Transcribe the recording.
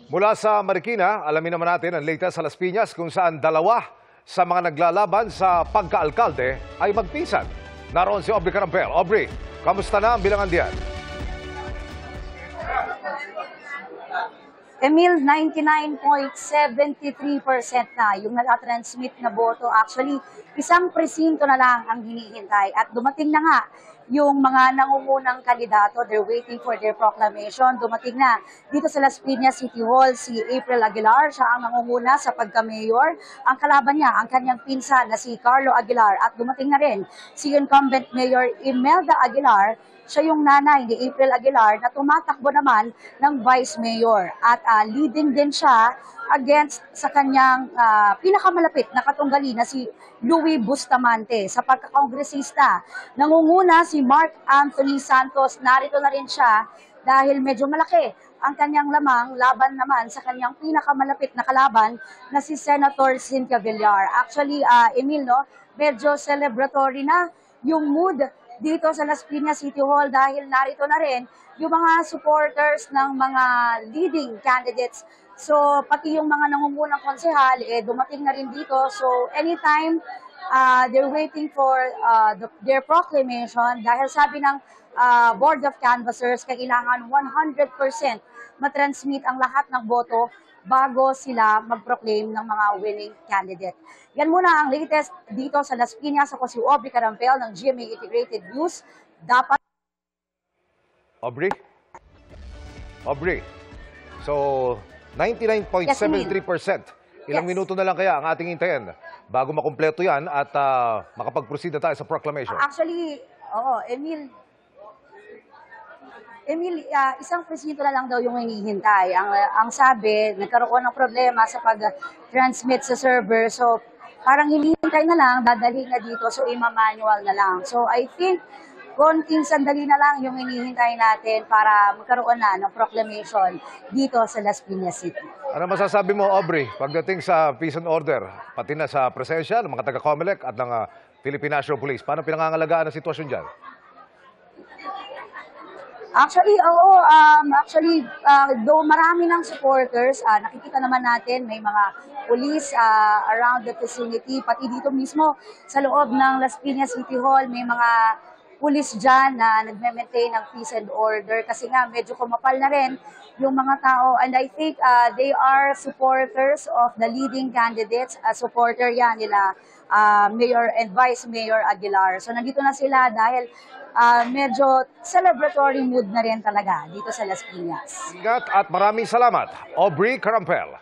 Mula sa Marikina, alamin naman natin ang latest sa Las Piñas kung saan dalawa sa mga naglalaban sa pagkaalkalde ay magpinsan. Naroon si Aubrey Carampel. Aubrey, kamusta na ang bilangan diyan? Emil, 99.73% na yung nag-transmit na boto. Actually, isang presinto na lang ang hinihintay. At dumating na nga yung mga nangungunang kandidato. They're waiting for their proclamation. Dumating na dito sa Las Piñas City Hall si April Aguilar. Siya ang nangunguna sa pagka-mayor. Ang kalaban niya, ang kanyang pinsan na si Carlo Aguilar. At dumating na rin si incumbent Mayor Imelda Aguilar. Siya yung nanay ni April Aguilar na tumatakbo naman ng Vice Mayor. At leading din siya against sa kanyang pinakamalapit na katunggali na si Louie Bustamante. Sa pagkakongresista, nangunguna si Mark Anthony Santos. Narito na rin siya dahil medyo malaki ang kanyang lamang laban naman sa kanyang pinakamalapit na kalaban na si Senator Cynthia Villar. Actually, Emil, no, medyo celebratory na yung mood dito sa Las Piñas City Hall dahil narito na rin yung mga supporters ng mga leading candidates. So, pati yung mga nangungunang konsehal, dumating na rin dito. So, anytime they're waiting for their proclamation dahil sabi ng Board of Canvassers, kailangan 100% matransmit ang lahat ng boto bago sila mag-proclaim ng mga winning candidate. Yan muna ang latest dito sa Las Piñas. Ako si Aubrey Carampel ng GMA Integrated News. Dapat... Aubrey? So, 99.73%. Ilang minuto na lang kaya ang ating hintayin bago makumpleto yan at makapag-proceed na tayo sa proclamation? Actually, Emil, isang presinto na lang daw yung hinihintay. Ang sabi, nagkaroon ng problema sa pag-transmit sa server. So, parang hinihintay na lang, dadalhin na dito. So, ima-manual na lang. So, I think, konting sandali na lang yung hinihintay natin para magkaroon na ng proclamation dito sa Las Piñas City. Ano masasabi mo, Aubrey, pagdating sa peace and order, pati na sa presensya ng mga taga-COMELEC at ng Philippine National Police? Paano pinangangalagaan ang sitwasyon dyan? Actually, though marami ng supporters, nakikita naman natin may mga police around the vicinity, pati dito mismo sa loob ng Las Piñas City Hall, may mga police dyan na nagme-maintain ng peace and order kasi nga medyo kumapal na rin yung mga tao. And I think they are supporters of the leading candidates. Supporter yan nila Mayor and Vice Mayor Aguilar. So nandito na sila dahil medyo celebratory mood na rin talaga dito sa Las Piñas. Ingat at maraming salamat, Aubrey Carampel.